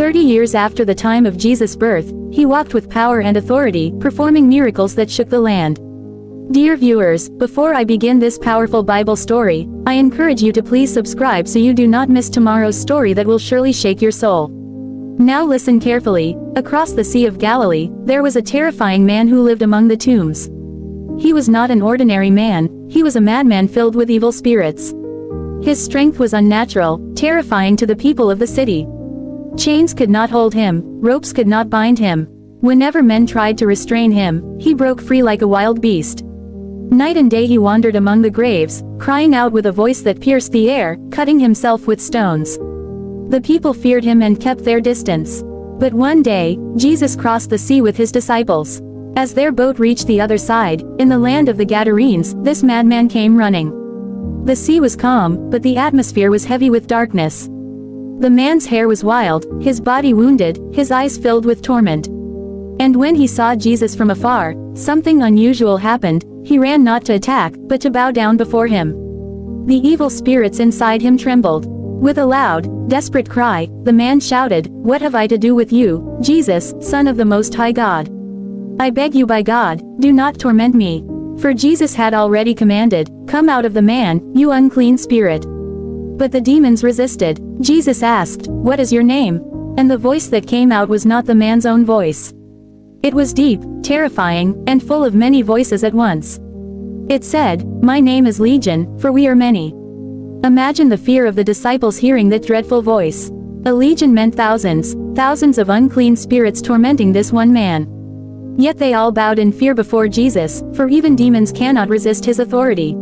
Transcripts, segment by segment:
30 years after the time of Jesus' birth, he walked with power and authority, performing miracles that shook the land. Dear viewers, before I begin this powerful Bible story, I encourage you to please subscribe so you do not miss tomorrow's story that will surely shake your soul. Now listen carefully. Across the Sea of Galilee, there was a terrifying man who lived among the tombs. He was not an ordinary man, he was a madman filled with evil spirits. His strength was unnatural, terrifying to the people of the city. Chains could not hold him, ropes could not bind him. Whenever men tried to restrain him, he broke free like a wild beast. Night and day he wandered among the graves, crying out with a voice that pierced the air, cutting himself with stones. The people feared him and kept their distance. But one day, Jesus crossed the sea with his disciples. As their boat reached the other side, in the land of the Gadarenes, this madman came running. The sea was calm, but the atmosphere was heavy with darkness. The man's hair was wild, his body wounded, his eyes filled with torment. And when he saw Jesus from afar, something unusual happened. He ran not to attack, but to bow down before him. The evil spirits inside him trembled. With a loud, desperate cry, the man shouted, "What have I to do with you, Jesus, Son of the Most High God? I beg you by God, do not torment me." For Jesus had already commanded, "Come out of the man, you unclean spirit." But the demons resisted. Jesus asked, "What is your name?" And the voice that came out was not the man's own voice. It was deep, terrifying, and full of many voices at once. It said, "My name is Legion, for we are many." Imagine the fear of the disciples hearing that dreadful voice. A legion meant thousands, thousands of unclean spirits tormenting this one man. Yet they all bowed in fear before Jesus, for even demons cannot resist his authority.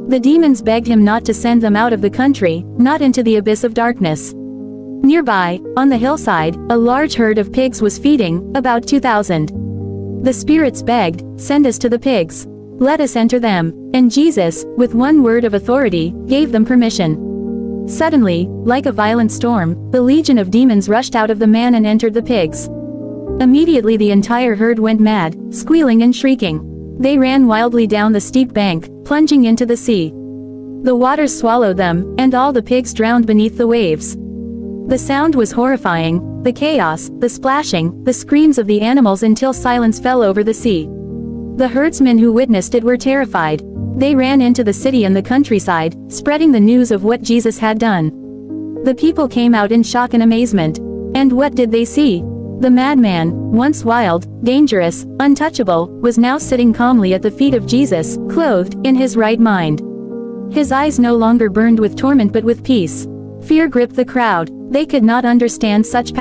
The demons begged him not to send them out of the country, not into the abyss of darkness. Nearby, on the hillside, a large herd of pigs was feeding, about 2,000. The spirits begged, "Send us to the pigs. Let us enter them." And Jesus, with one word of authority, gave them permission. Suddenly, like a violent storm, the legion of demons rushed out of the man and entered the pigs. Immediately the entire herd went mad, squealing and shrieking. They ran wildly down the steep bank, plunging into the sea. The waters swallowed them, and all the pigs drowned beneath the waves. The sound was horrifying, the chaos, the splashing, the screams of the animals until silence fell over the sea. The herdsmen who witnessed it were terrified. They ran into the city and the countryside, spreading the news of what Jesus had done. The people came out in shock and amazement. And what did they see? The madman, once wild, dangerous, untouchable, was now sitting calmly at the feet of Jesus, clothed in his right mind. His eyes no longer burned with torment but with peace. Fear gripped the crowd. They could not understand such